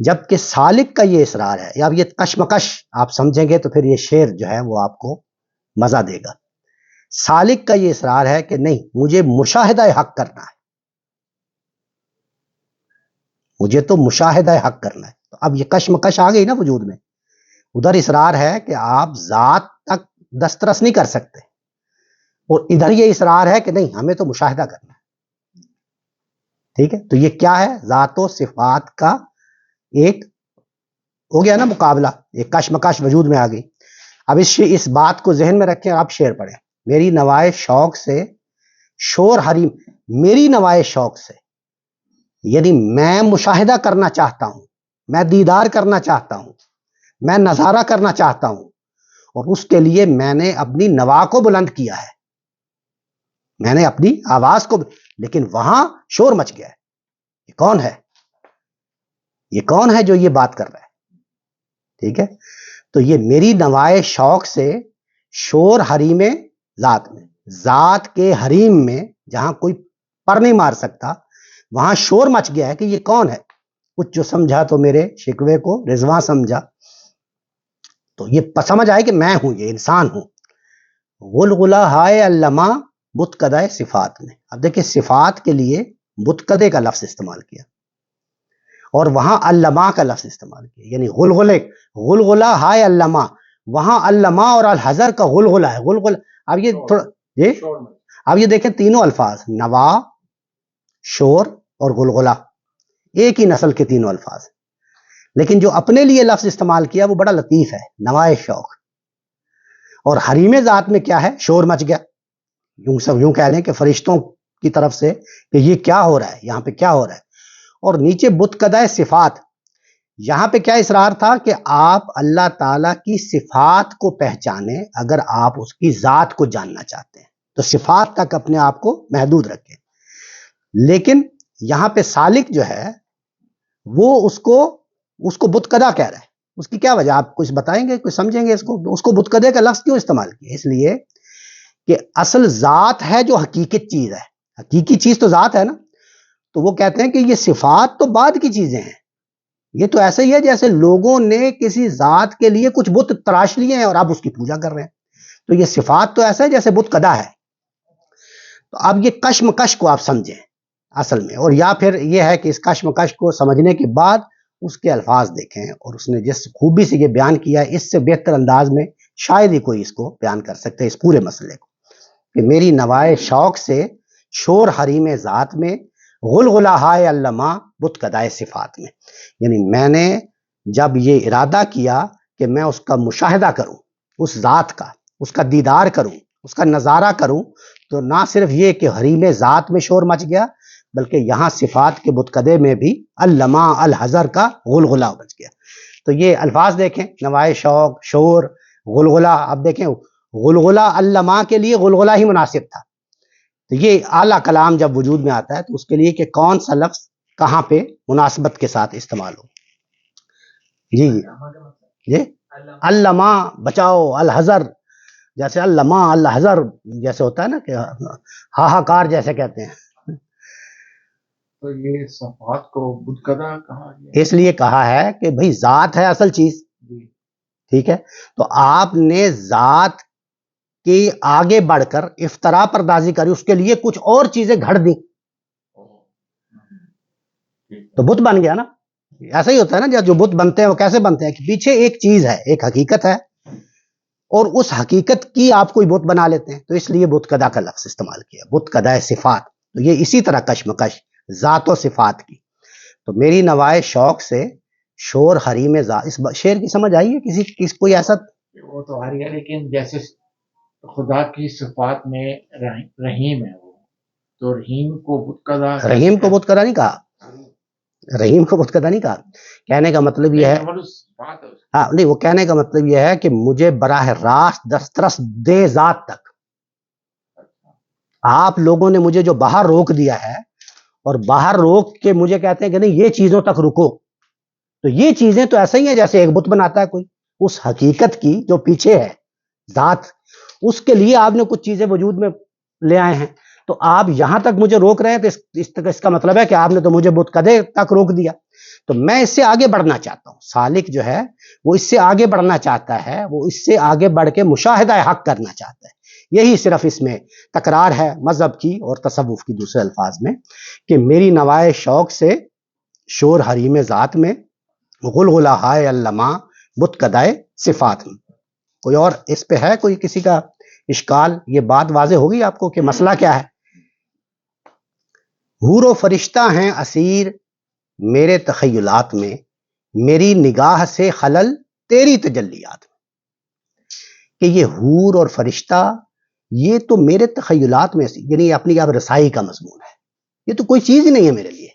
جبکہ سالک کا یہ اصرار ہے، یا اب یہ کشمکش آپ سمجھیں گے تو پھر یہ شعر جو ہے وہ آپ کو مزہ دے گا. سالک کا یہ اصرار ہے کہ نہیں، مجھے مشاہدہ حق کرنا ہے، مجھے تو مشاہدہ حق کرنا ہے. تو اب یہ کشمکش آ گئی نا وجود میں. ادھر اصرار ہے کہ آپ ذات تک دسترس نہیں کر سکتے، اور ادھر یہ اصرار ہے کہ نہیں، ہمیں تو مشاہدہ کرنا ہے. ٹھیک ہے، تو یہ کیا ہے؟ ذات و صفات کا ایک ہو گیا نا مقابلہ، ایک کشمکش وجود میں آ گئی. اب اس بات کو ذہن میں رکھیں، آپ شعر پڑھیں. میری نوائے شوق سے شور حریم، میری نوائے شوق سے، یعنی میں مشاہدہ کرنا چاہتا ہوں، میں دیدار کرنا چاہتا ہوں، میں نظارہ کرنا چاہتا ہوں، اور اس کے لیے میں نے اپنی نوا کو بلند کیا ہے، میں نے اپنی آواز کو، لیکن وہاں شور مچ گیا ہے. یہ کون ہے؟ یہ کون ہے جو یہ بات کر رہا ہے؟ ٹھیک ہے، تو یہ میری نوائے شوق سے شور حریم ذات میں، ذات کے حریم میں جہاں کوئی پر نہیں مار سکتا، وہاں شور مچ گیا ہے کہ یہ کون ہے. کچھ جو سمجھا تو میرے شکوے کو رضواں سمجھا. تو یہ سمجھ آئے کہ میں ہوں، یہ انسان ہوں. غلغلہ ہائے علامہ بتکدہ صفات میں. اب دیکھیں صفات کے لیے بتکدے کا لفظ استعمال کیا، اور وہاں علامہ کا لفظ استعمال کیا، یعنی غلغلہ ہائے علامہ. وہاں علامہ اور الحذر کا غلغلہ ہے. غلغلہ اب یہ تھوڑا اب یہ دیکھیں تینوں الفاظ، نوا، شور اور غلغلہ، ایک ہی نسل کے تینوں الفاظ. لیکن جو اپنے لیے لفظ استعمال کیا وہ بڑا لطیف ہے، نوائے شوق. اور حریم ذات میں کیا ہے؟ شور مچ گیا. یوں کہہ لیں کہ فرشتوں کی طرف سے کہ یہ کیا ہو رہا ہے، یہاں پہ کیا ہو رہا ہے. اور نیچے بتکدہ صفات، یہاں پہ کیا اصرار تھا کہ آپ اللہ تعالیٰ کی صفات کو پہچانیں اگر آپ اس کی ذات کو جاننا چاہتے ہیں تو صفات تک اپنے آپ کو محدود رکھیں. لیکن یہاں پہ سالک جو ہے وہ اس کو بتکدہ کہہ رہا ہے. اس کی کیا وجہ؟ آپ کچھ بتائیں گے، کچھ سمجھیں گے اس کو بتکدے کا لفظ کیوں استعمال کیا؟ اس لیے کہ اصل ذات ہے جو حقیقت چیز ہے، حقیقی چیز تو ذات ہے نا. تو وہ کہتے ہیں کہ یہ صفات تو بعد کی چیزیں ہیں. یہ تو ایسے ہی ہے جیسے لوگوں نے کسی ذات کے لیے کچھ بت تراش لیے ہیں اور آپ اس کی پوجا کر رہے ہیں. تو یہ صفات تو ایسا ہے جیسے بتکدہ ہے. تو اب یہ کشمکش کو آپ سمجھیں اصل میں، اور یا پھر یہ ہے کہ اس کشمکش کو سمجھنے کے بعد اس کے الفاظ دیکھیں، اور اس نے جس خوبی سے یہ بیان کیا ہے اس سے بہتر انداز میں شاید ہی کوئی اس کو بیان کر سکتے اس پورے مسئلے کو، کہ میری نوائے شوق سے شور حریم ذات میں، غلغلہ ہائے علامہ بتکدہ صفات میں. یعنی میں نے جب یہ ارادہ کیا کہ میں اس کا مشاہدہ کروں، اس ذات کا، اس کا دیدار کروں، اس کا نظارہ کروں، تو نہ صرف یہ کہ حریم ذات میں شور مچ گیا، بلکہ یہاں صفات کے بتکدے میں بھی علامہ الحذر کا غلغلہ مچ گیا. تو یہ الفاظ دیکھیں، نوائے شوق، شور، غلغلہ. اب دیکھیں غلغلہ علامہ کے لیے غلغلہ ہی مناسب تھا. تو یہ اعلیٰ کلام جب وجود میں آتا ہے تو اس کے لیے کہ کون سا لفظ کہاں پہ مناسبت کے ساتھ استعمال ہو. جی علامہ بچاؤ، الحذر، جیسے علامہ الحذر جیسے ہوتا ہے نا کہ ہاہاکار جیسے کہتے ہیں. تو یہ صفات کو بتکدہ کہا گیا، اس لیے کہا ہے کہ بھئی ذات ہے اصل چیز. ٹھیک ہے، تو آپ نے ذات کے آگے بڑھ کر افتراء پردازی کری، اس کے لیے کچھ اور چیزیں گھڑ دی تو بت بن گیا نا. ایسا ہی ہوتا ہے نا، جو بت بنتے ہیں وہ کیسے بنتے ہیں کہ پیچھے ایک چیز ہے، ایک حقیقت ہے، اور اس حقیقت کی آپ کوئی بت بنا لیتے ہیں. تو اس لیے بتکدہ کا لفظ استعمال کیا، بتکدہ صفات. تو یہ اسی طرح کشمکش ذات و صفات کی. تو میری نوائے شوق سے شور حریم ذات، اس شعر کی سمجھ آئی ہے کسی کوئی ایسا؟ وہ تو آ رہی ہے، لیکن جیسے خدا کی صفات میں رحیم ہے، وہ تو رحیم کو بتکدہ، رحیم کو بتکدہ نہیں کہا، رحیم کو بتکدہ نہیں کہا. کہنے کا مطلب یہ ہے، ہاں نہیں، وہ کہنے کا مطلب یہ ہے کہ مجھے براہ راست دسترس دے ذات تک. آپ لوگوں نے مجھے جو باہر روک دیا ہے، اور باہر روک کے مجھے کہتے ہیں کہ نہیں یہ چیزوں تک رکو، تو یہ چیزیں تو ایسا ہی ہیں جیسے ایک بت بناتا ہے کوئی. اس حقیقت کی جو پیچھے ہے ذات، اس کے لیے آپ نے کچھ چیزیں وجود میں لے آئے ہیں. تو آپ یہاں تک مجھے روک رہے ہیں تو اس کا مطلب ہے کہ آپ نے تو مجھے بت کدے تک روک دیا. تو میں اس سے آگے بڑھنا چاہتا ہوں. سالک جو ہے وہ اس سے آگے بڑھنا چاہتا ہے, وہ اس سے آگے بڑھ کے مشاہدہ حق کرنا چاہتا ہے. یہی صرف اس میں تکرار ہے مذہب کی اور تصوف کی, دوسرے الفاظ میں, کہ میری نوائے شوق سے شور حریم ذات میں, غلغلہ ہائے علماء بت کدائے صفات میں. کوئی اور اس پہ ہے کوئی کسی کا اشکال؟ یہ بات واضح ہوگی آپ کو کہ مسئلہ کیا ہے. حور و فرشتہ ہیں اسیر میرے تخیلات میں, میری نگاہ سے خلل تیری تجلیات میں. کہ یہ حور اور فرشتہ یہ تو میرے تخیلات میں, یعنی اپنی آپ رسائی کا مضمون ہے. یہ تو کوئی چیز ہی نہیں ہے میرے لیے.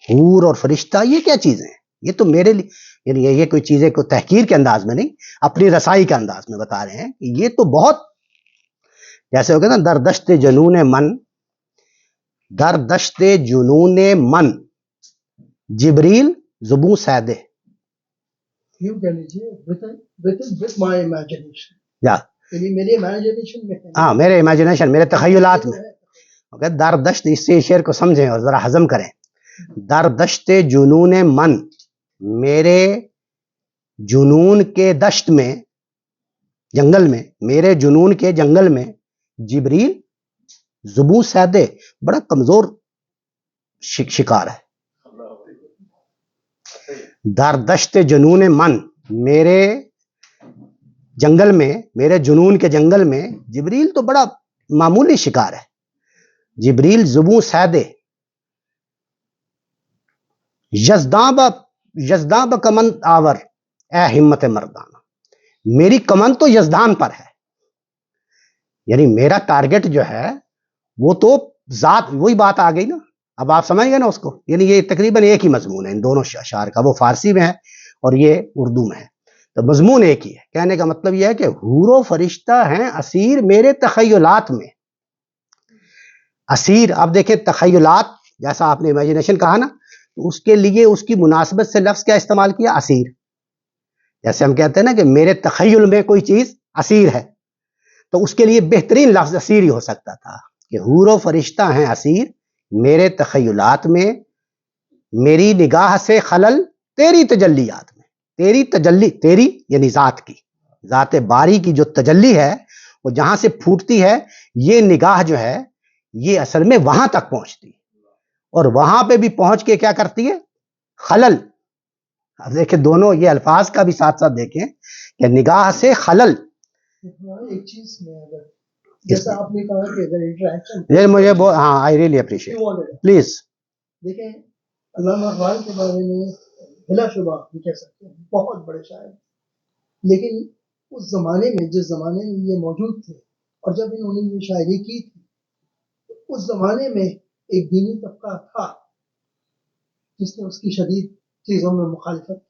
حور اور فرشتہ یہ کیا چیزیں ہیں؟ یہ تو میرے لیے, یعنی یہ کوئی چیزیں کو تحقیر کے انداز میں نہیں, اپنی رسائی کے انداز میں بتا رہے ہیں کہ یہ تو بہت, جیسے ہو گیا نا دردشت جنون من, دردشت جنون من جبریل زبوں سیدے. یوں کہہ لیجیے with my imagination, یا یعنی میری imagination میں ہے. ہاں, میرے امیجنیشن, میرے تخیلات میں. دردشت, اس سے شعر کو سمجھیں اور ذرا ہضم کریں. دردشت جنون من, میرے جنون کے دشت میں, جنگل میں, میرے جنون کے جنگل میں جبریل زبوں سیدے, بڑا کمزور شکار ہے. دردشت جنون من, میرے جنگل میں, میرے جنون کے جنگل میں جبریل تو بڑا معمولی شکار ہے. جبریل زبوں سیدے, یزداں بکمن آور اے ہمت مردانہ. میری کمن تو یزدان پر ہے, یعنی میرا ٹارگٹ جو ہے وہ تو ذات, وہی بات آ گئی نا. اب آپ سمجھ گئے نا اس کو, یعنی یہ تقریباً ایک ہی مضمون ہے ان دونوں اشعار کا, وہ فارسی میں ہے اور یہ اردو میں ہے, تو مضمون ایک ہی ہے. کہنے کا مطلب یہ ہے کہ حور و فرشتہ ہیں اسیر میرے تخیلات میں. اسیر, آپ دیکھیں تخیلات, جیسا آپ نے امیجنیشن کہا نا, تو اس کے لیے اس کی مناسبت سے لفظ کیا استعمال کیا؟ اسیر. جیسے ہم کہتے ہیں نا کہ میرے تخیل میں کوئی چیز اسیر ہے, تو اس کے لیے بہترین لفظ اسیر ہی ہو سکتا تھا کہ حور و فرشتہ ہیں اسیر میرے تخیلات میں, میری نگاہ سے خلل تیری تجلیات میں. تیری تجلی, تیری یعنی ذات کی, ذات باری کی جو تجلی ہے وہ جہاں سے پھوٹتی ہے, یہ نگاہ جو ہے یہ اصل میں وہاں تک پہنچتی ہے, اور وہاں پہ بھی پہنچ کے کیا کرتی ہے؟ خلل. اب دیکھیں دونوں یہ الفاظ کا بھی ساتھ ساتھ دیکھیں کہ نگاہ سے خلل. ایک چیز میں اگر جیسا آپ نے کہا کہ اگر انٹریکشن, یہ مجھے ہاں, آئی ریئلی اپریشیٹ, پلیز. دیکھیں علامہ اقبال کے بارے میں بلا شبہ ہم کہہ سکتے ہیں بہت بڑے شاعر, لیکن اس زمانے میں, جس زمانے میں یہ موجود تھے اور جب انہوں نے یہ شاعری کی تھی, اس زمانے میں ایک دینی طبقہ تھا جس نے اس کی شدید چیزوں میں مخالفت.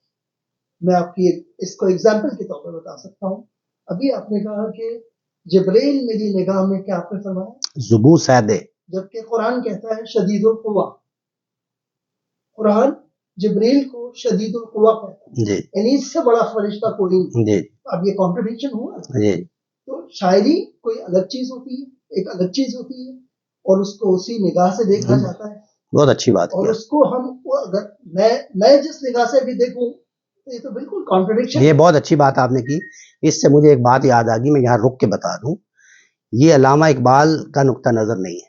میں آپ کی اس کو اگزامپل کے طور پر بتا سکتا ہوں. ابھی آپ نے کہا کہ جبریل میری نگاہ میں, کیا آپ نے فرمایا؟ زبوں سیدے, جبکہ قرآن کہتا ہے شدید القوا. قرآن جبریل کو شدید القوا کہتا ہے, جی یعنی اس سے بڑا فرشتہ کوئی نہیں. جی اب یہ کانٹرڈکشن ہوا. جی. تو شاعری کوئی الگ چیز ہوتی ہے, ایک الگ چیز ہوتی ہے, اور اس کو اسی نگاہ سے دیکھا جاتا ہے. بہت اچھی بات اور کیا. اس کو ہم اگر میں جس نگاہ سے بھی دیکھوں, یہ تو بالکل کانٹرڈکشن. یہ بہت اچھی بات آپ نے کی. اس سے مجھے ایک بات یاد آ گئی, میں یہاں رک کے بتا دوں. یہ علامہ اقبال کا نقطہ نظر نہیں ہے,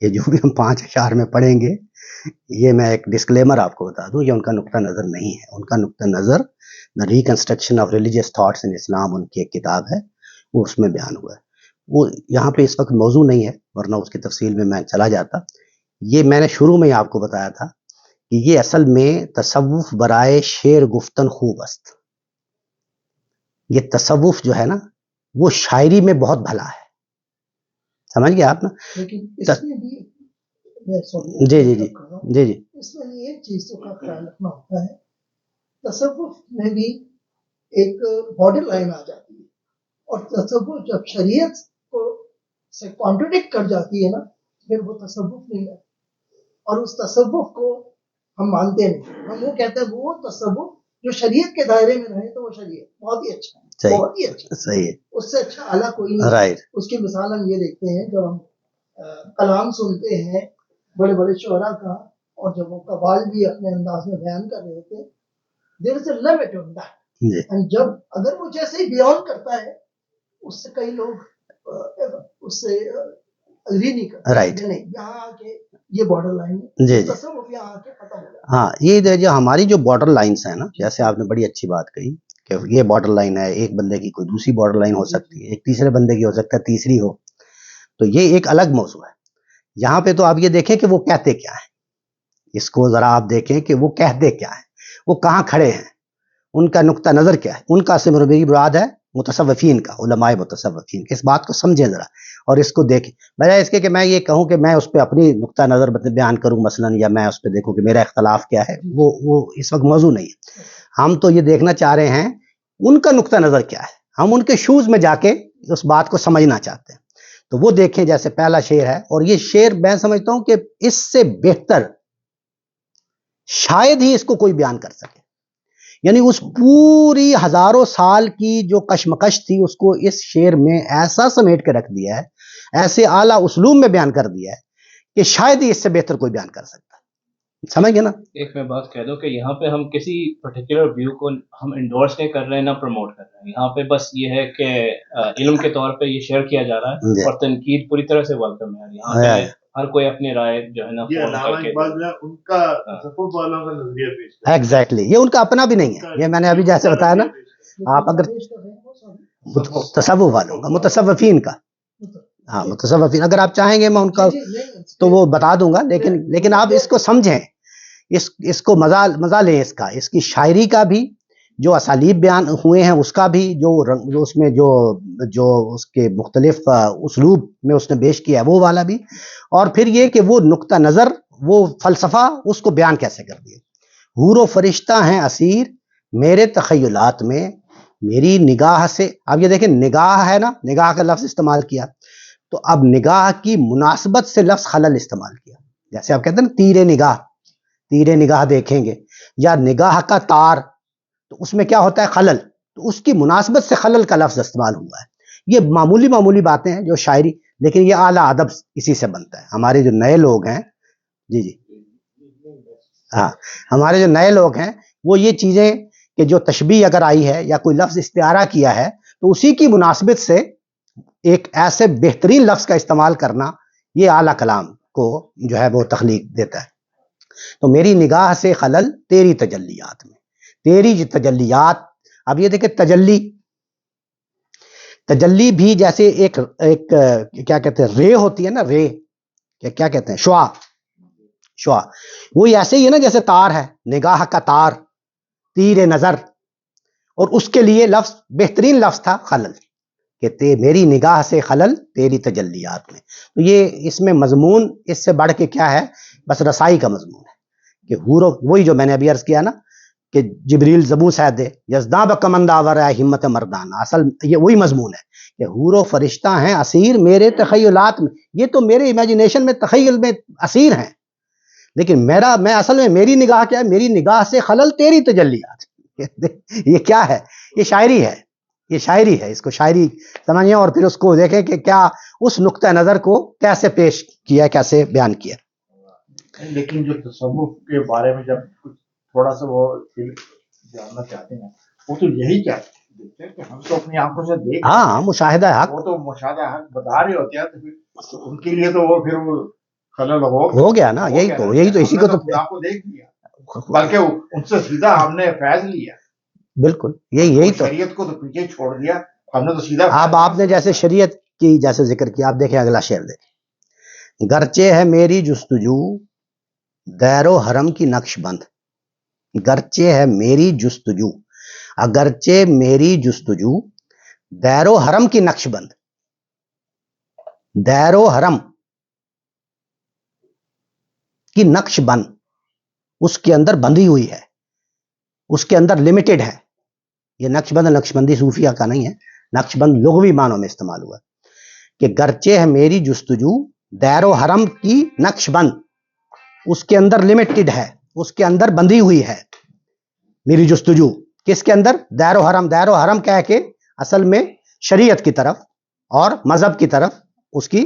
یہ جو بھی ہم 5 اشعار میں پڑھیں گے, یہ میں ایک ڈسکلیمر آپ کو بتا دوں, یہ ان کا نقطہ نظر نہیں ہے. ان کا نقطہ نظر the reconstruction of religious thoughts in Islam, ان کی ایک کتاب ہے, وہ اس میں بیان ہوا ہے. وہ یہاں پہ اس وقت موضوع نہیں ہے, ورنہ اس کی تفصیل میں چلا جاتا. یہ میں نے شروع میں ہی آپ کو بتایا تھا کہ یہ اصل میں تصوف برائے شعر گفتن خوب است. یہ تصوف جو ہے نا وہ شاعری میں بہت بھلا ہے, سمجھ گئے آپ نا. لیکن اس میں بھی جی جی جی جی جی, اس میں ایک چیز کا خیال رکھنا ہوتا ہے, تصوف میں بھی ایک بارڈر لائن آ جاتی ہے, اور تصوف جب شریعت کو سے کانٹرڈکٹ کر جاتی ہے نا, پھر وہ تصوف نہیں ہے. اور اس تصوف کو ہم مانتے نہیں, ہم وہ کہتے ہیں وہ تصوف جو شریعت کے دائرے میں رہے تو وہ شریعت بہت ہی اچھا ہے, بہت ہی اچھا, صحیح ہے, اس سے اچھا اعلیٰ کوئی نہیں. رائٹ. اس کی مثال ہم یہ دیکھتے ہیں, جب ہم کلام سنتے ہیں بڑے بڑے شعراء کا، اور جب وہ قوال بھی اپنے انداز میں بیان کر رہے ہوتے ہیں، there is a limit on that, and جب اگر وہ جیسے ہی بیان کرتا ہے اس سے کئی لوگ اس سے اگری نہیں کرتے، رائٹ، نہیں یہاں آ کے یہ بارڈر لائن جی تصوف یہاں آ کے ختم ہو جاتا ہاں، یہ جو ہماری جو بارڈر لائنس ہیں نا، جیسے آپ نے بڑی اچھی بات کہی کہ یہ بارڈر لائن ہے، ایک بندے کی کوئی دوسری بارڈر لائن ہو سکتی ہے، ایک تیسرے بندے کی ہو سکتا ہے، تیسری ہو، تو یہ ایک الگ موضوع ہے۔ یہاں پہ تو آپ یہ دیکھیں کہ وہ کہتے کیا ہیں، اس کو ذرا آپ دیکھیں کہ وہ کہتے کیا ہیں، وہ کہاں کھڑے ہیں، ان کا نقطہ نظر کیا ہے، ان کا سے میری مراد ہے متصوفین کا، علماء متصوفین، اس بات کو سمجھیں ذرا اور اس کو دیکھیں، بجائے اس کے کہ میں یہ کہوں کہ میں اس پہ اپنی نقطہ نظر بیان کروں مثلا، یا میں اس پہ دیکھوں کہ میرا اختلاف کیا ہے، وہ اس وقت موضوع نہیں ہے۔ ہم تو یہ دیکھنا چاہ رہے ہیں ان کا نقطہ نظر کیا ہے، ہم ان کے شوز میں جا کے اس بات کو سمجھنا چاہتے ہیں۔ تو وہ دیکھیں، جیسے پہلا شعر ہے، اور یہ شعر میں سمجھتا ہوں کہ اس سے بہتر شاید ہی اس کو کوئی بیان کر سکے، یعنی اس پوری ہزاروں سال کی جو کشمکش تھی اس کو اس شعر میں ایسا سمیٹ کے رکھ دیا ہے، ایسے اعلیٰ اسلوب میں بیان کر دیا ہے کہ شاید ہی اس سے بہتر کوئی بیان کر سکتا ہے۔ سمجھ گئے نا؟ ایک میں بات کہہ دوں کہ یہاں پہ ہم کسی پرٹیکولر ویو کو ہم انڈورس نہیں کر رہے ہیں، نہ پروموٹ کر رہے ہیں، یہاں پہ بس یہ ہے کہ علم کے طور پہ یہ شیئر کیا جا رہا ہے، اور تنقید پوری طرح سے ویلکم ہے۔ یہاں پہ ہر کوئی اپنی رائے جو ہے نا ان کا تصوف والوں کا نظریہ پیش کرتا ہے۔ ایگزیکٹلی، یہ ان کا اپنا بھی نہیں ہے، یہ میں نے ابھی جیسے بتایا نا، آپ اگر تصوف والوں کا، متصوفین کا، ہاں متصوفین، اگر آپ چاہیں گے میں ان کا تو وہ بتا دوں گا، لیکن آپ اس کو سمجھیں، اس کو مزہ لیں، اس کی شاعری کا بھی، جو اسالیب بیان ہوئے ہیں اس کا بھی، جو اس میں جو اس کے مختلف اسلوب میں اس نے پیش کیا ہے وہ والا بھی، اور پھر یہ کہ وہ نقطہ نظر، وہ فلسفہ اس کو بیان کیسے کر دیا۔ حور و فرشتہ ہیں اسیر میرے تخیلات میں، میری نگاہ سے، اب یہ دیکھیں نگاہ ہے نا، نگاہ کا لفظ استعمال کیا، تو اب نگاہ کی مناسبت سے لفظ خلل استعمال کیا، جیسے آپ کہتے ہیں نا تیر نگاہ دیکھیں گے، یا نگاہ کا تار، تو اس میں کیا ہوتا ہے خلل، تو اس کی مناسبت سے خلل کا لفظ استعمال ہوا ہے۔ یہ معمولی باتیں ہیں جو شاعری، لیکن یہ اعلیٰ ادب اسی سے بنتا ہے۔ ہمارے جو نئے لوگ ہیں، جی ہاں، ہمارے جو نئے لوگ ہیں وہ یہ چیزیں کہ جو تشبیہ اگر آئی ہے یا کوئی لفظ استعارہ کیا ہے تو اسی کی مناسبت سے ایک ایسے بہترین لفظ کا استعمال کرنا، یہ اعلیٰ کلام کو جو ہے وہ تخلیق دیتا ہے۔ تو میری نگاہ سے خلل تیری تجلیات میں، تیری جو تجلیات، اب یہ دیکھیں تجلی بھی جیسے ایک کیا کہتے ہیں رے ہوتی ہے نا، رے کیا کہتے ہیں، شعاع، وہی ایسے ہی ہے نا، جیسے تار ہے، نگاہ کا تار، تیر نظر، اور اس کے لیے لفظ بہترین لفظ تھا خلل، کہ میری نگاہ سے خلل تیری تجلیات میں۔ تو یہ اس میں مضمون اس سے بڑھ کے کیا ہے، بس رسائی کا مضمون ہے، کہ وہی جو میں نے ابھی عرض کیا نا کہ جبریل زبوں سید یزداں بکمند آور ہے ہمت مردان، اصل یہ وہی مضمون ہے کہ حور و فرشتہ ہیں اسیر میرے تخیلات میں، یہ تو میرے امیجنیشن میں، تخیل میں اسیر ہیں، لیکن میں اصل میں میری نگاہ کیا ہے، میری نگاہ سے خلل تیری تجلیات۔ یہ کیا ہے، یہ شاعری ہے، یہ شاعری ہے، اس کو شاعری سمجھیں، اور پھر اس کو دیکھیں کہ کیا اس نقطہ نظر کو کیسے پیش کیا، کیسے بیان کیا۔ لیکن جو تصوف کے بارے میں جب کچھ تھوڑا سا وہ جاننا چاہتے ہیں، وہ تو یہی چاہتے ہیں کہ ہم تو اپنی آنکھوں سے دیکھ، ہاں مشاہدہ حق، وہ تو مشاہدہ حق بتا رہے ہوتے ہیں، تو ان کے لیے تو وہ پھر وہ خلل ہو گیا نا، یہی تو اسی کو تو خدا کو دیکھ لیا، بلکہ ان سے سیدھا ہم نے فیض لیا، بالکل یہی تو شریعت کو تو پیچھے چھوڑ دیا، ہم نے تو سیدھا۔ اب آپ نے جیسے شریعت کی جیسے ذکر کیا، آپ دیکھیں اگلا شعر دیکھیں، گرچہ ہے میری جستجو دیر و حرم کی نقش بند، گرچہ ہے میری جستجو، اگرچہ میری جستجو دیر و حرم کی نقش بند، دیر و حرم کی نقش بند، اس کے اندر بندھی ہوئی ہے، اس کے اندر لمیٹڈ ہے۔ یہ نقش بندی صوفیہ کا نہیں ہے، نقش بند لغوی معنوں میں استعمال ہوا کہ گرچہ ہے میری جستجو دیر و حرم کی نقش بند، اس کے اندر لمیٹڈ ہے، اس کے اندر بندھی ہوئی ہے میری جستجو، کس کے اندر، دیر و حرم، دیر و حرم کہہ کے اصل میں شریعت کی طرف اور مذہب کی طرف اس کی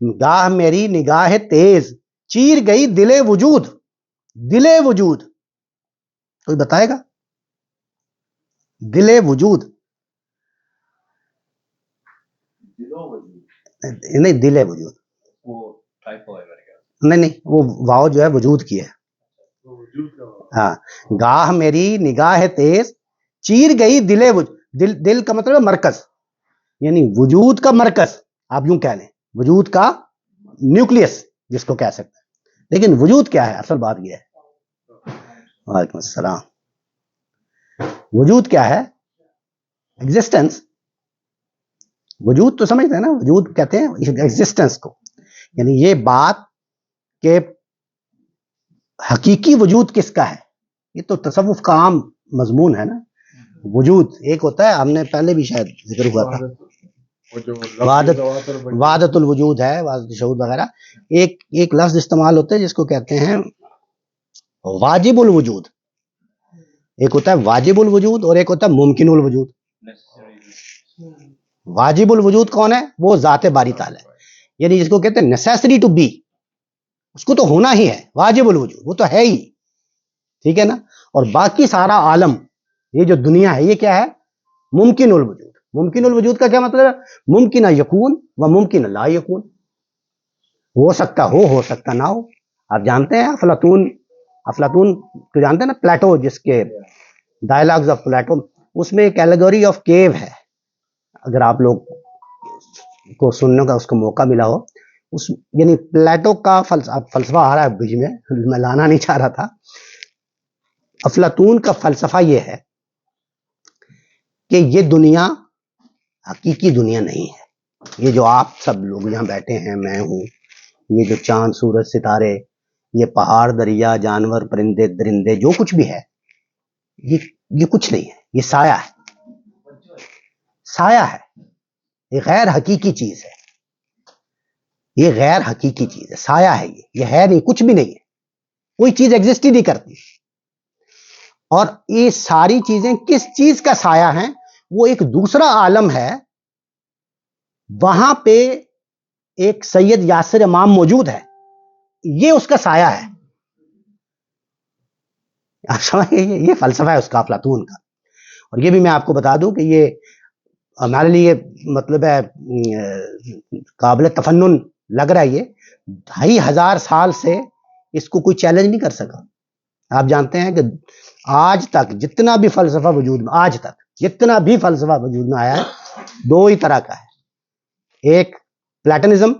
گاہ میری نگاہ تیز چیر گئی دل وجود. دل وجود کوئی بتائے گا؟ دل وجود نہیں، دل وجود وہ ٹائپو ہے میرے خیال نہیں وہ واو جو ہے وجود کی ہے. ہاں، گاہ میری نگاہ تیز چیر گئی دل وجود. دل کا مطلب ہے مرکز، یعنی وجود کا مرکز آپ یوں کہہ لیں، وجود کا نیوکلیس جس کو کہہ سکتے ہیں. لیکن وجود کیا ہے؟ اصل بات یہ ہے. وعلیکم السلام. وجود کیا ہے؟ ایگزسٹنس. وجود تو سمجھتے ہیں نا، وجود کہتے ہیں ایگزسٹنس کو. یعنی یہ بات کہ حقیقی وجود کس کا ہے، یہ تو تصوف کا عام مضمون ہے نا. وجود ایک ہوتا ہے، ہم نے پہلے بھی شاید ذکر ہوا تھا، وحدت الوجود ہے، وحدت الشہود وغیرہ. ایک لفظ استعمال ہوتا ہے جس کو کہتے ہیں واجب الوجود. ایک ہوتا ہے واجب الوجود اور ایک ہوتا ہے ممکن الوجود. واجب الوجود کون ہے؟ وہ ذات باری تعالی ہے، یعنی جس کو کہتے ہیں نیسیسری ٹو بی، اس کو تو ہونا ہی ہے. واجب الوجود وہ تو ہے ہی، ٹھیک ہے نا. اور باقی سارا عالم، یہ جو دنیا ہے، یہ کیا ہے؟ ممکن الوجود. ممکن الوجود کا کیا مطلب ہے؟ ممکن یکون و ممکن لا یکون. ہو سکتا ہو سکتا نہ ہو. آپ جانتے ہیں افلاطون کو جانتے ہیں نا، پلیٹو، جس کے ڈائلاگز آف پلیٹو، اس میں ایک ایلیگوری آف کیو ہے. اگر آپ لوگ کو سننے کا اس کو موقع ملا ہو، یعنی پلیٹو کا فلسفہ آ رہا ہے بیچ میں لانا نہیں چاہ رہا تھا. افلاطون کا فلسفہ یہ ہے کہ یہ دنیا حقیقی دنیا نہیں ہے. یہ جو آپ سب لوگ یہاں بیٹھے ہیں، میں ہوں، یہ جو چاند سورج ستارے، یہ پہاڑ دریا جانور پرندے درندے جو کچھ بھی ہے، یہ کچھ نہیں ہے. یہ سایہ ہے، سایہ ہے. یہ غیر حقیقی چیز ہے، یہ غیر حقیقی چیز ہے. سایہ ہے، یہ ہے نہیں، کچھ بھی نہیں ہے. کوئی چیز ایگزسٹ ہی نہیں کرتی. اور یہ ساری چیزیں کس چیز کا سایہ ہیں؟ وہ ایک دوسرا عالم ہے، وہاں پہ ایک سید یاسر امام موجود ہے، یہ اس کا سایہ ہے. آپ سمجھے؟ یہ فلسفہ ہے اس کا، افلاطون کا. اور یہ بھی میں آپ کو بتا دوں کہ یہ ہمارے لیے مطلب ہے قابل تفنن لگ رہا ہے. یہ 2500 سال سے اس کو کوئی چیلنج نہیں کر سکا. آپ جانتے ہیں کہ آج تک جتنا بھی فلسفہ وجود میں، آج تک جتنا بھی فلسفہ وجود میں آیا ہے، دو ہی طرح کا ہے. ایک پلیٹنزم،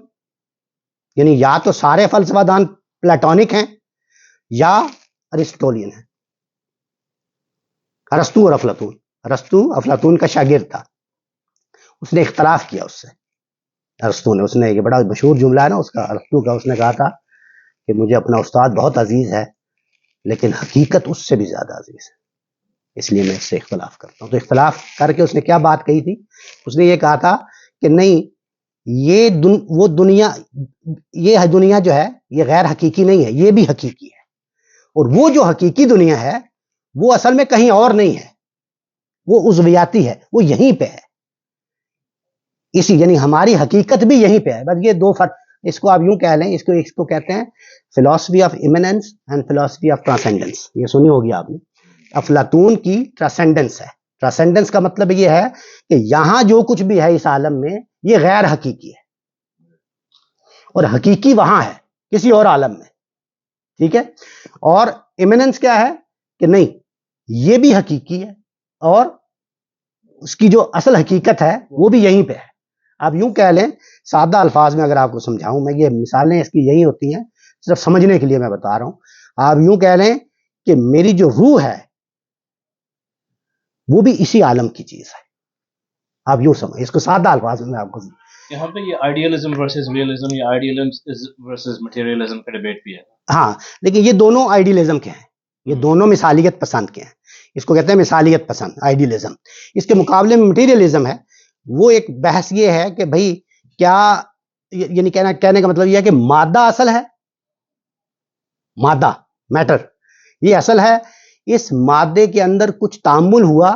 یعنی یا تو سارے فلسفہ دان پلیٹونک ہیں یا ارسطوٹلین ہیں. ارسطو اور افلاطون. ارسطو افلاطون کا شاگرد تھا، اس نے اختلاف کیا اس سے. ارسطو نے، اس نے یہ بڑا مشہور جملہ ہے نا اس کا، ارسطو کا، اس نے کہا تھا کہ مجھے اپنا استاد بہت عزیز ہے لیکن حقیقت اس سے بھی زیادہ عزیز ہے، اس لیے میں اس سے اختلاف کرتا ہوں. تو اختلاف کر کے اس نے کیا بات کہی تھی؟ اس نے یہ کہا تھا کہ نہیں، وہ دنیا جو ہے یہ غیر حقیقی نہیں ہے، یہ بھی حقیقی ہے. اور وہ جو حقیقی دنیا ہے وہ اصل میں کہیں اور نہیں ہے، وہ عضویاتی ہے، وہ یہیں پہ ہے. یعنی ہماری حقیقت بھی یہیں پہ ہے. بس یہ دو فرق، اس کو آپ یوں کہہ لیں، اس کو کہتے ہیں philosophy of eminence and philosophy of transcendence. یہ سنی ہوگی آپ نے. افلاطون کی ٹرانسینڈنس ہے. ٹرانسینڈنس کا مطلب یہ ہے کہ یہاں جو کچھ بھی ہے اس عالم میں یہ غیر حقیقی ہے، اور حقیقی وہاں ہے کسی اور عالم میں. ٹھیک ہے. اور ایمیننس کیا ہے کہ نہیں، یہ بھی حقیقی ہے اور اس کی جو اصل حقیقت ہے وہ بھی یہیں پہ ہے. آپ یوں کہہ لیں، سادہ الفاظ میں اگر آپ کو سمجھاؤں میں، یہ مثالیں اس کی یہی ہوتی ہیں، صرف سمجھنے کے لیے میں بتا رہا ہوں. آپ یوں کہہ لیں کہ میری جو روح ہے وہ بھی اسی عالم کی چیز ہے. آپ یوں سمجھ، اس کو سادہ الفاظ میں آپ کو. یہاں پہ یہ آئیڈیلزم ورسز ریئلزم یا آئیڈیلزم ورسز مٹیریلزم کا ڈیبیٹ بھی ہے. ہاں، لیکن یہ دونوں آئیڈیلزم کے ہیں، یہ دونوں مثالیت پسند کے ہیں. اس کو کہتے ہیں مثالیت پسند، آئیڈیلزم. اس کے مقابلے میں مٹیریلزم ہے، وہ ایک بحث یہ ہے کہ بھئی کیا، یعنی کہنے کا مطلب یہ ہے کہ مادہ اصل ہے، مادہ میٹر یہ اصل ہے. اس مادے کے اندر کچھ تعامل ہوا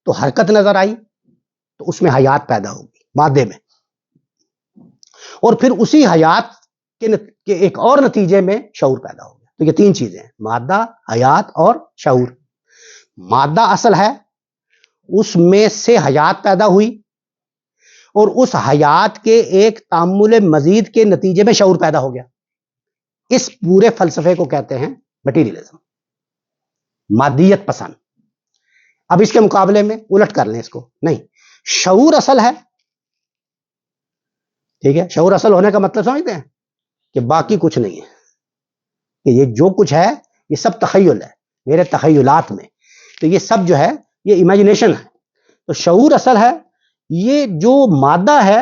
تو حرکت نظر آئی، تو اس میں حیات پیدا ہوگی مادے میں. اور پھر اسی حیات کے ایک اور نتیجے میں شعور پیدا ہو گیا. تو یہ تین چیزیں ہیں، مادہ، حیات اور شعور. مادہ اصل ہے، اس میں سے حیات پیدا ہوئی، اور اس حیات کے ایک تعامل مزید کے نتیجے میں شعور پیدا ہو گیا. اس پورے فلسفے کو کہتے ہیں مٹیریلزم، مادیت پسند. اب اس کے مقابلے میں الٹ کر لیں اس کو، نہیں، شعور اصل ہے. ٹھیک ہے، شعور اصل ہونے کا مطلب سمجھتے ہیں کہ باقی کچھ نہیں ہے، کہ یہ جو کچھ ہے یہ سب تخیل ہے میرے تخیلات میں، تو یہ سب جو ہے یہ امیجنیشن ہے. تو شعور اصل ہے. یہ جو مادہ ہے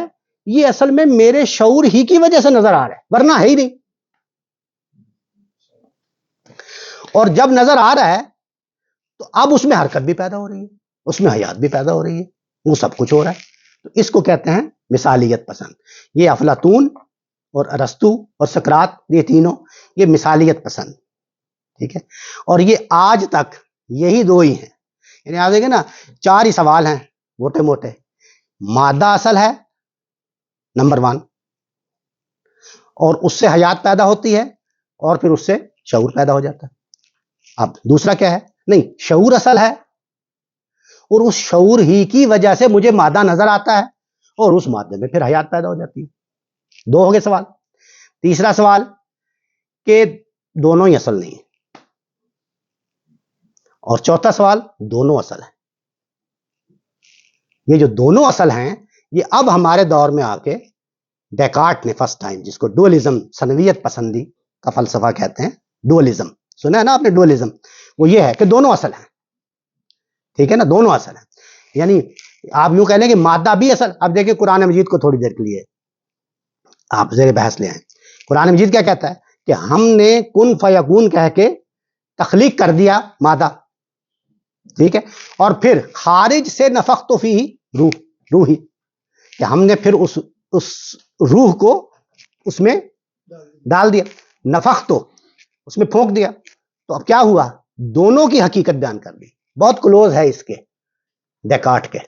یہ اصل میں میرے شعور ہی کی وجہ سے نظر آ رہا ہے، ورنہ ہے ہی نہیں. اور جب نظر آ رہا ہے تو اب اس میں حرکت بھی پیدا ہو رہی ہے، اس میں حیات بھی پیدا ہو رہی ہے، وہ سب کچھ ہو رہا ہے. تو اس کو کہتے ہیں مثالیت پسند. یہ افلاطون اور ارسطو اور سقراط، یہ تینوں یہ مثالیت پسند. ٹھیک ہے، اور یہ آج تک یہی دو ہی ہیں. یعنی آپ دیکھیں نا، چار ہی سوال ہیں موٹے موٹے. مادہ اصل ہے نمبر 1، اور اس سے حیات پیدا ہوتی ہے، اور پھر اس سے شعور پیدا ہو جاتا ہے. اب دوسرا کیا ہے؟ نہیں، شعور اصل ہے، اور اس شعور ہی کی وجہ سے مجھے مادہ نظر آتا ہے، اور اس مادے میں پھر حیات پیدا ہو جاتی ہے. 2 ہو گئے سوال. تیسرا سوال کہ دونوں ہی اصل نہیں ہیں. اور چوتھا سوال، دونوں اصل ہیں. یہ جو دونوں اصل ہیں یہ اب ہمارے دور میں آ کے ڈیکارٹ نے فرسٹ ٹائم، جس کو ڈوئلزم، ثنویت پسندی کا فلسفہ کہتے ہیں، ڈوئلزم سنا ہے نا آپ نے؟ ڈوئلزم وہ یہ ہے کہ دونوں اصل ہیں. ٹھیک ہے نا، دونوں اصل ہیں. یعنی آپ یوں کہہ لیں کہ مادہ بھی اصل. اب دیکھیں قرآن مجید کو تھوڑی دیر کے لیے آپ زیر بحث لے آئیں. قرآن مجید کیا کہتا ہے کہ ہم نے کن فیکون کہہ کے تخلیق کر دیا مادہ. ٹھیک ہے، اور پھر خارج سے نفخت فیہ روحی، کہ ہم نے پھر اس روح کو اس میں ڈال دیا، نفخت تو اس میں پھونک دیا. تو اب کیا ہوا؟ دونوں کی حقیقت بیان کر دی. بہت کلوز ہے اس کے ڈیکارٹ کے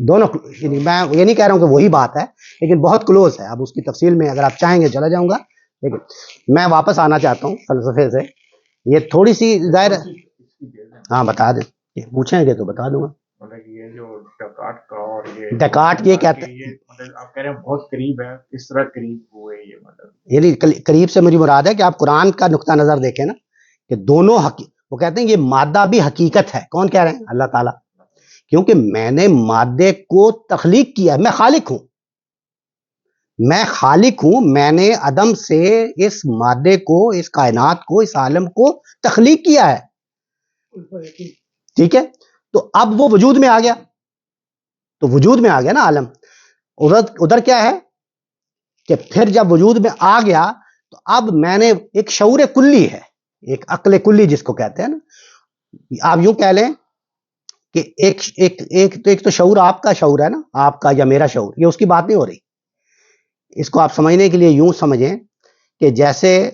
دونوں. میں یہ نہیں کہہ رہا ہوں کہ وہی بات ہے، لیکن بہت کلوز ہے. اب اس کی تفصیل میں اگر آپ چاہیں گے چلا جاؤں گا، لیکن میں واپس آنا چاہتا ہوں فلسفے سے. یہ تھوڑی سی ظاہر ہے. ہاں بتا دیں، پوچھیں گے تو بتا دوں گا. مطلب یہ جو ڈیکارٹ کا اور یہ ڈیکارٹ یہ کہتے ہیں، مطلب آپ کہہ رہے ہیں بہت قریب ہے، کس طرح قریب ہوئے یہ؟ مطلب یعنی قریب سے مجھے مراد ہے کہ آپ قرآن کا نقطہ نظر دیکھیں نا، کہ دونوں وہ کہتے ہیں یہ مادہ بھی حقیقت ہے. کون کہہ رہے ہیں؟ اللہ تعالیٰ. کیونکہ میں نے مادے کو تخلیق کیا، میں خالق ہوں، میں خالق ہوں. میں نے عدم سے اس مادے کو، اس کائنات کو، اس عالم کو تخلیق کیا ہے. ٹھیک ہے، تو اب وہ وجود میں آ گیا، تو وجود میں آ گیا نا عالم. ادھر کیا ہے کہ پھر جب وجود میں آ گیا تو اب میں نے ایک شعور کلی ہے، ایک عقل کلی جس کو کہتے ہیں نا. آپ یوں کہہ لیں کہ ایک تو شعور آپ کا شعور ہے نا، آپ کا یا میرا شعور، یہ اس کی بات نہیں ہو رہی. اس کو آپ سمجھنے کے لیے یوں سمجھیں کہ جیسے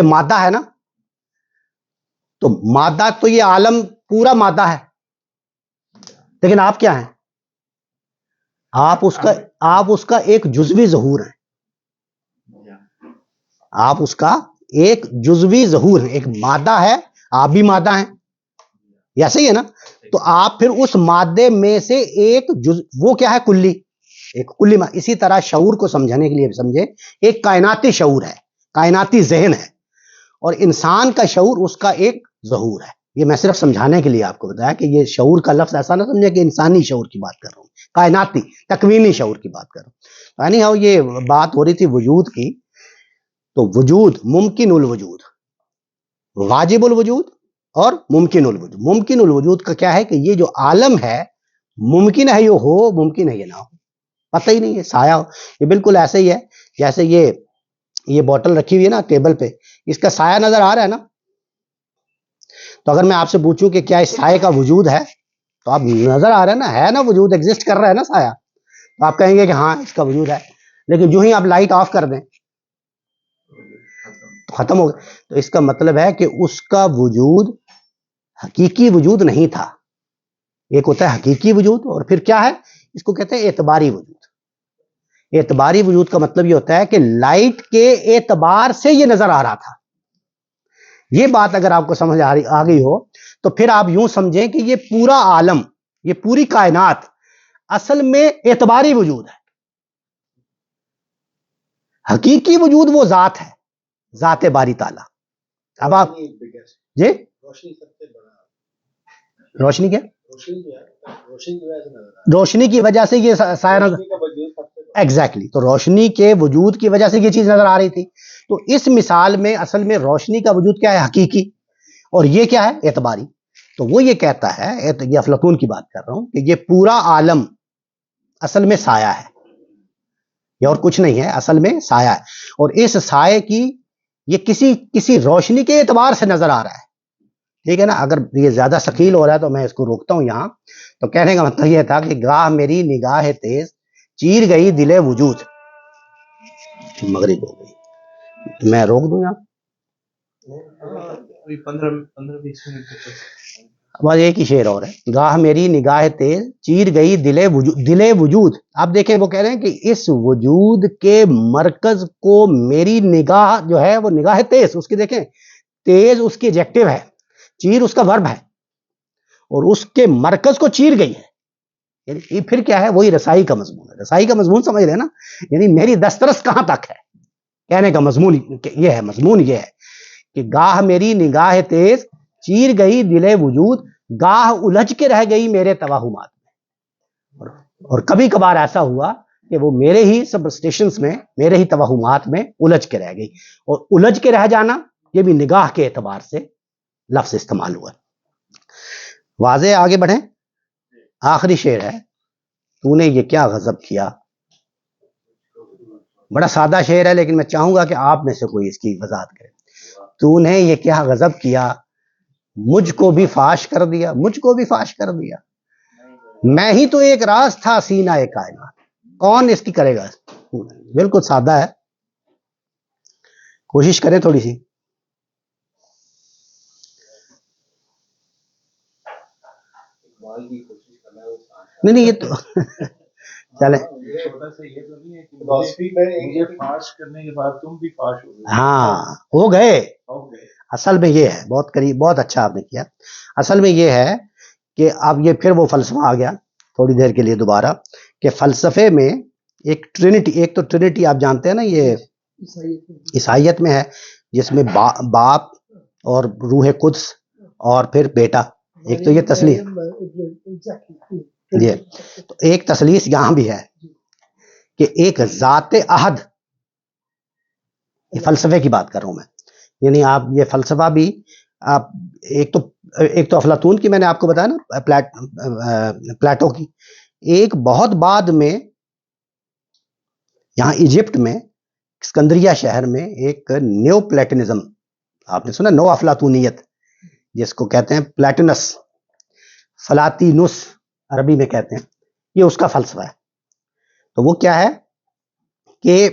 مادہ ہے نا، تو مادہ تو یہ عالم پورا مادہ ہے، لیکن آپ کیا ہیں؟ آپ اس کا ایک جزوی ظہور ہیں. آپ اس کا ایک جزوی ظہور ہیں. ایک مادہ ہے، آپ بھی مادہ ہیں، یا صحیح ہے نا؟ تو آپ پھر اس مادے میں سے ایک وہ کیا ہے؟ کلی، ایک کلی. اسی طرح شعور کو سمجھنے کے لیے سمجھے، ایک کائناتی شعور ہے، کائناتی ذہن ہے، اور انسان کا شعور اس کا ایک ظہور ہے. یہ میں صرف سمجھانے کے لیے آپ کو بتایا کہ یہ شعور کا لفظ ایسا نہ سمجھے کہ انسانی شعور کی بات کر رہا ہوں، کائناتی تکوینی شعور کی بات کر رہا ہوں. یعنی ہاں یہ بات ہو رہی تھی وجود کی. تو وجود، ممکن الوجود، واجب الوجود اور ممکن الوجود. ممکن الوجود کا کیا ہے کہ یہ جو عالم ہے ممکن ہے یہ ہو، ممکن ہے یہ نہ ہو، پتہ ہی نہیں ہے. سایہ ہو، یہ بالکل ایسے ہی ہے جیسے یہ بوتل رکھی ہوئی ہے نا ٹیبل پہ، اس کا سایہ نظر آ رہا ہے نا. تو اگر میں آپ سے پوچھوں کہ کیا اس سائے کا وجود ہے، تو آپ نظر آ رہا ہے نا وجود ایگزسٹ کر رہا ہے نا سایہ، تو آپ کہیں گے کہ ہاں اس کا وجود ہے. لیکن جو ہی آپ لائٹ آف کر دیں تو ختم ہو گیا. تو اس کا مطلب ہے کہ اس کا وجود حقیقی وجود نہیں تھا. ایک ہوتا ہے حقیقی وجود، اور پھر کیا ہے؟ اس کو کہتے ہیں اعتباری وجود. اعتباری وجود کا مطلب یہ ہوتا ہے کہ لائٹ کے اعتبار سے یہ نظر آ رہا تھا. یہ بات اگر آپ کو سمجھ آ گئی ہو تو پھر آپ یوں سمجھیں کہ یہ پورا عالم، یہ پوری کائنات اصل میں اعتباری وجود ہے. حقیقی وجود وہ ذات ہے، ذات باری تعالیٰ. اب آپ جی روشنی کیا؟ روشنی کی وجہ سے یہ سایہ ایگزیکٹلی، تو روشنی کے وجود کی وجہ سے یہ چیز نظر آ رہی تھی. تو اس مثال میں اصل میں روشنی کا وجود کیا ہے؟ حقیقی، اور یہ کیا ہے؟ اعتباری. تو وہ یہ کہتا ہے، یہ افلاطون کی بات کر رہا ہوں، کہ یہ پورا عالم اصل میں سایہ ہے، یہ اور کچھ نہیں ہے، اصل میں سایہ ہے. اور اس سائے کی یہ کسی روشنی کے اعتبار سے نظر آ رہا ہے. ٹھیک ہے نا؟ اگر یہ زیادہ ثقیل ہو رہا ہے تو میں اس کو روکتا ہوں یہاں. تو کہنے کا مطلب یہ تھا کہ گاہ میری نگاہ تیز چیر گئی دل وجود. مغرب ہو گئی، میں روک دوں یہاں. 15-20 منٹ. بس ایک ہی شعر اور ہے، گاہ میری نگاہ تیز چیر گئی دل وجود. آپ دیکھیں وہ کہہ رہے ہیں کہ اس وجود کے مرکز کو میری نگاہ جو ہے وہ نگاہ تیز، اس کی دیکھیں تیز اس کی ایڈجیکٹو ہے، چیر اس کا ورب ہے، اور اس کے مرکز کو چیر گئی ہے. یعنی یہ پھر کیا ہے؟ وہی رسائی کا مضمون ہے. رسائی کا مضمون سمجھ رہے ہیں نا؟ یعنی میری دسترس کہاں تک ہے، کہنے کا مضمون یہ ہے. مضمون یہ ہے کہ گاہ میری نگاہ تیز چیر گئی دل وجود، گاہ الجھ کے رہ گئی میرے توہمات میں. اور کبھی کبھار ایسا ہوا کہ وہ میرے ہی سب اسٹیشنز میں، میرے ہی توہمات میں الجھ کے رہ گئی. اور الجھ کے رہ جانا یہ بھی نگاہ کے اعتبار سے لفظ استعمال ہوا. واضح؟ آگے بڑھیں. آخری شعر ہے، تو نے یہ کیا غضب کیا. بڑا سادہ شعر ہے، لیکن میں چاہوں گا کہ آپ میں سے کوئی اس کی وضاحت کرے. تو نے یہ کیا غضب کیا، مجھ کو بھی فاش کر دیا. مجھ کو بھی فاش کر دیا، میں ہی تو ایک راز تھا سینہ کائنات. کون اس کی کرے گا؟ بالکل سادہ ہے، کوشش کریں تھوڑی سی. نہیں یہ تو چلیں. ہاں ہو گئے. اصل میں یہ ہے، بہت قریب، بہت اچھا آپ نے کیا. اصل میں یہ ہے کہ اب یہ پھر وہ فلسفہ آ گیا تھوڑی دیر کے لیے دوبارہ، کہ فلسفے میں ایک ٹرینٹی، ایک تو ٹرینٹی آپ جانتے ہیں نا، یہ عیسائیت میں ہے، جس میں باپ اور روح قدس اور پھر بیٹا. ایک تو یہ تسلیث، یہ تو ایک تسلیث یہاں بھی ہے کہ ایک ذات احد. یہ فلسفے کی بات کر رہا ہوں میں. یعنی آپ یہ فلسفہ بھی آپ ایک تو افلاطون کی میں نے آپ کو بتایا نا، پلیٹو کی. ایک بہت بعد میں یہاں ایجپٹ میں اسکندریہ شہر میں ایک نیو پلیٹنزم، آپ نے سنا، نو افلاطونیت، جس کو کہتے ہیں پلیٹنس، فلاطینس عربی میں کہتے ہیں. یہ اس کا فلسفہ ہے. تو وہ کیا ہے کہ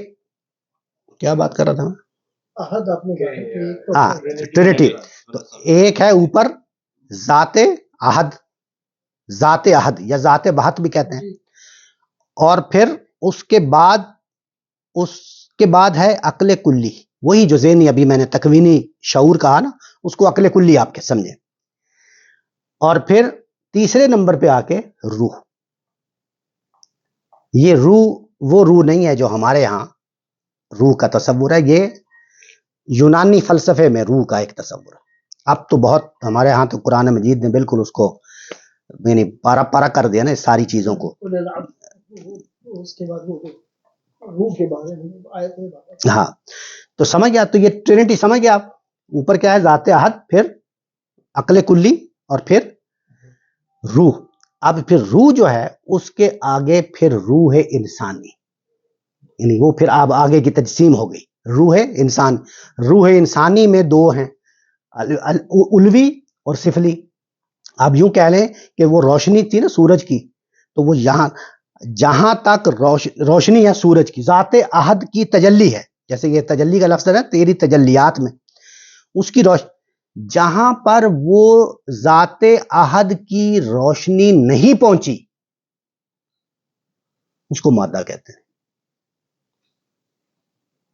کیا بات کر رہا تھا میں؟ احد آپ نے کہا، ہاں ٹرینٹی. تو ایک ہے اوپر ذات احد، ذات احد یا ذات بہت بھی کہتے ہیں. اور پھر اس کے بعد ہے عقل کلی، وہی جو ذہنی ابھی میں نے تکوینی شعور کہا نا، اس کو عقل کلی آپ کے سمجھیں. اور پھر تیسرے نمبر پہ آ کے روح. یہ روح وہ روح نہیں ہے جو ہمارے ہاں روح کا تصور ہے، یہ یونانی فلسفے میں روح کا ایک تصور ہے. اب تو بہت ہمارے ہاں تو قرآن مجید نے بالکل اس کو یعنی پارا پارا کر دیا نا، اس ساری چیزوں کو. اس کے بعد روح کے بارے میں آیت میں بات. ہاں تو سمجھ گیا. تو یہ ٹرینٹی سمجھ گیا آپ. اوپر کیا ہے؟ ذات احد، پھر عقل کلی، اور پھر روح. اب پھر روح جو ہے اس کے آگے پھر روح انسانی، یعنی وہ پھر اب آگے کی تجسیم ہو گئی. روح انسان، روح انسانی میں دو ہیں، علوی اور سفلی. آپ یوں کہہ لیں کہ وہ روشنی تھی نا سورج کی، تو وہ یہاں جہاں تک روشنی ہے سورج کی، ذات احد کی تجلی ہے. جیسے یہ تجلی کا لفظ ہے تیری تجلیات میں، اس کی روشنی جہاں پر وہ ذات احد کی روشنی نہیں پہنچی اس کو مادہ کہتے ہیں.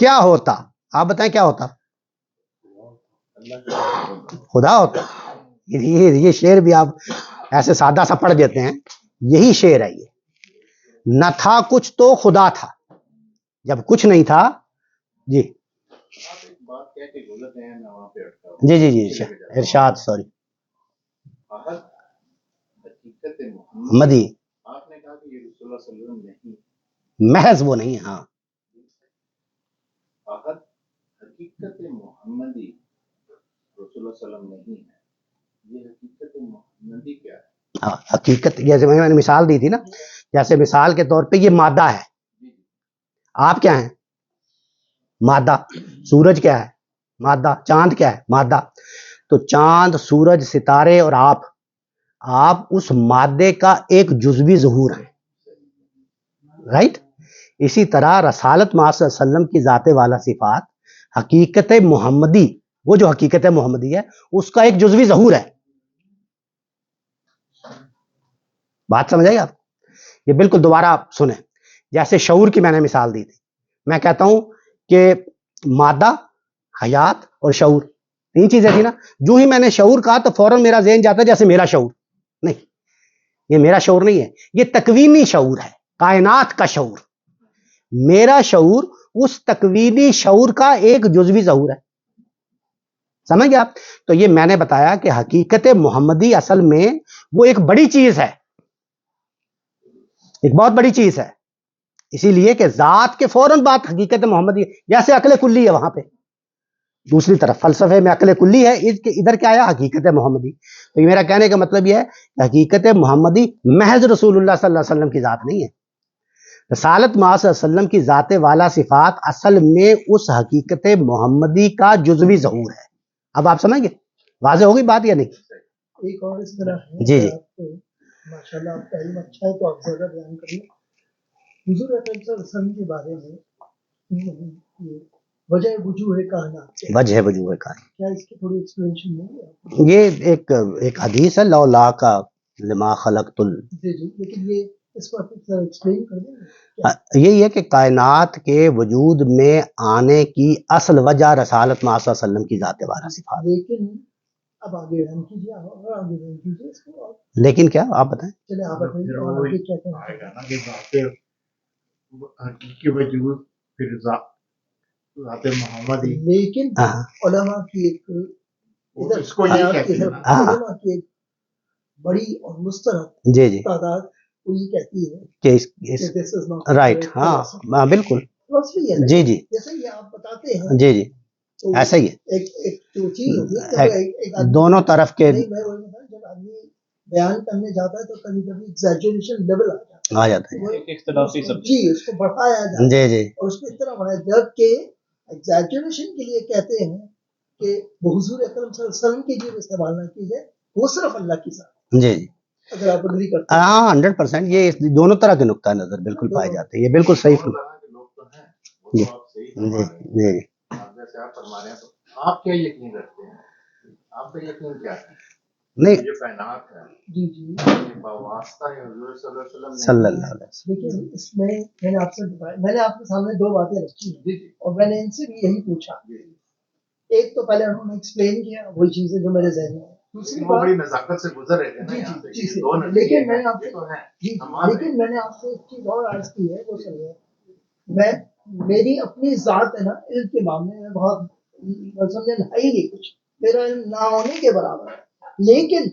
کیا ہوتا؟ آپ بتائیں کیا ہوتا؟ خدا ہوتا. یہ شعر بھی آپ ایسے سادہ سا پڑھ دیتے ہیں, یہی شعر ہے. یہ نہ تھا کچھ تو خدا تھا, جب کچھ نہیں تھا. جی بات کیا کہ غلط ہے, میں وہاں پہ اٹکا ہوں. جی ارشاد, سوری. حقیقت محمدی, آپ نے کہا کہ یہ رسول اللہ صلی اللہ علیہ وسلم نہیں, محض وہ نہیں ہے. ہاں, حقیقت محمدی رسول اللہ صلی اللہ علیہ وسلم نہیں ہے. یہ حقیقت محمدی کیا ہے؟ حقیقت جیسے میں نے مثال دی تھی نا, جیسے مثال کے طور پہ یہ مادہ ہے, آپ کیا ہیں؟ مادہ. سورج کیا ہے؟ مادہ. چاند کیا ہے؟ مادہ. تو چاند, سورج, ستارے اور آپ اس مادے کا ایک جزوی ظہور ہیں. رائٹ. اسی طرح رسالت محمد صلی اللہ علیہ وسلم کی ذات والا صفات, حقیقت محمدی, وہ جو حقیقت محمدی ہے اس کا ایک جزوی ظہور ہے. بات سمجھ آئی آپ؟ یہ بالکل دوبارہ آپ سنیں. جیسے شعور کی میں نے مثال دی تھی, میں کہتا ہوں کہ مادہ, حیات اور شعور, تین چیزیں تھی نا. جو ہی میں نے شعور کہا تو فوراً میرا ذہن جاتا ہے جیسے میرا شعور. نہیں, یہ میرا شعور نہیں ہے, یہ تکوینی شعور ہے, کائنات کا شعور. میرا شعور اس تکوینی شعور کا ایک جزوی ظہور ہے. سمجھ گئے آپ؟ تو یہ میں نے بتایا کہ حقیقت محمدی اصل میں وہ ایک بڑی چیز ہے, ایک بہت بڑی چیز ہے. اسی لیے کہ ذات کے فوراً بات حقیقت محمدی, جیسے عقل کلی ہے وہاں پہ. دوسری طرف فلسفے میں عقل کلی ہے, ادھر کیا آیا؟ حقیقت محمدی. تو یہ میرا کہنے کا مطلب یہ ہے کہ حقیقت محمدی محض رسول اللہ صلی اللہ علیہ وسلم کی ذات نہیں ہے. رسالت محمد صلی اللہ علیہ وسلم کی ذات والا صفات اصل میں اس حقیقت محمدی کا جزوی ظہور ہے. اب آپ سمجھ گئے؟ واضح ہوگی بات یا نہیں؟ ایک اور اس طرح ہے. جی ماشاءاللہ آپ کا علم اچھا ہے تو آپ زیادہ بیان کریے. حضور اکرم صلی اللہ علیہ وسلم کے بارے میں وجہ وجوہ کائنات, وجہ وجوہ کائنات, کیا اس کی تھوڑی ایکسپلینیشن نہیں ہے؟ یہ ایک حدیث ہے, لولا کا لما خلقت جی لیکن یہ اس کو آپ ایکسپلین کر دیں. یہی ہے کہ کائنات کے وجود میں آنے کی اصل وجہ رسالت محمد صلی اللہ علیہ وسلم کی ذات والا صفات. لیکن اب آگے رن کیجیے, آگے رن کیجیے اس کو. لیکن کیا آپ بتائیں؟ چلے آپ بتائیے آگے کیا آئے گا نا کہ ذات حقیقی وجود, پھر ذات محمدی. لیکن علماء کی ایک اس کو یہ کہتے ہیں علماء کی ایک بڑی اور مسترد جی تعداد وہ یہ کہتی ہے کہ رائٹ. ہاں بالکل. جی جیسے یہ آپ بتاتے ہیں. جی ایسا ہی ہے. ایک جو چیز ہوتی ہے دونوں طرف کے, جب آدمی بیان کرنے جاتا ہے تو کبھی کبھی ایگزیجریشن لیول آ جاتا ہے. اختلافی سب جی اس کو بڑھایا جاتا ہے. جی اور اس کو اس طرح بڑھایا جبکہ ایگزیجریشن کے لیے کہتے ہیں کہ حضور اکرم صلی اللہ علیہ وسلم کی جو استعمال نہ کی جائے, وہ صرف اللہ کی ذات. جی اگر آپ اگری کرتے ہیں. ہاں 100%. یہ دونوں طرح کے نقطہ نظر بالکل پائے جاتے ہیں. یہ بالکل صحیح. لوگ تو ہیں, وہ تو آپ صحیح جی جیسے آپ فرما رہے ہیں, تو آپ کیا یقین رکھتے ہیں؟ آپ کا یقین کیا ہے؟ نہیں, یہ کائنات ہے, جی واسطہ ہے حضور صلی اللہ علیہ وسلم صلی اللہ علیہ وسلم. لیکن اس میں میں نے آپ سے بتایا, میں نے آپ کے سامنے دو باتیں رکھی ہیں اور میں نے ان سے بھی یہی پوچھا. ایک تو پہلے انہوں نے ایکسپلین کیا وہی چیزیں جو میرے ذہن میں. دوسری وہ بات, بڑی نزاکت سے گزر رہے تھے نا یہاں سے. لیکن میں نے آپ سے لیکن میں نے آپ سے ایک چیز اور عرض کی ہے, وہ سنیے. میں میری اپنی ذات ہے نا علم کے معاملے میں بہت سمجھے ہے ہی نہیں کچھ, میرا علم نہ ہونے کے برابر ہے, لیکن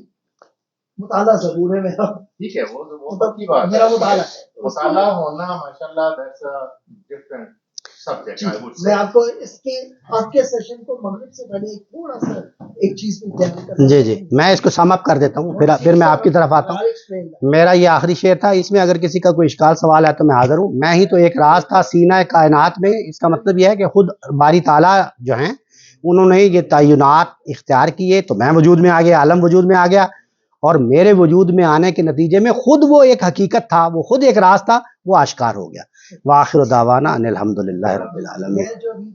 مطالعہ ضرور ہے میرا. ٹھیک ہے, وہ تو کی بات میرا مطالعہ ہے. مطالعہ ہونا ماشاءاللہ دیٹس ا ڈفرنٹ سبجیکٹ. میں آپ کو اس کے آپ کے سیشن کو مغرب سے پہلے ایک تھوڑا سا ایک چیز بھی بیان کرنا. جی میں اس کو سم اپ کر دیتا ہوں, پھر میں آپ کی طرف آتا ہوں. میرا یہ آخری شعر تھا, اس میں اگر کسی کا کوئی اشکال سوال ہے تو میں حاضر ہوں. میں ہی تو ایک راز تھا سینہ کائنات میں. اس کا مطلب یہ ہے کہ خود باری تعالیٰ جو ہیں انہوں نے یہ تعینات اختیار کیے, تو میں وجود میں آ گیا, عالم وجود میں آ گیا, اور میرے وجود میں آنے کے نتیجے میں خود وہ ایک حقیقت تھا, وہ خود ایک راز تھا, وہ آشکار ہو گیا. وآخر دعوانا ان الحمدللہ رب العالمین.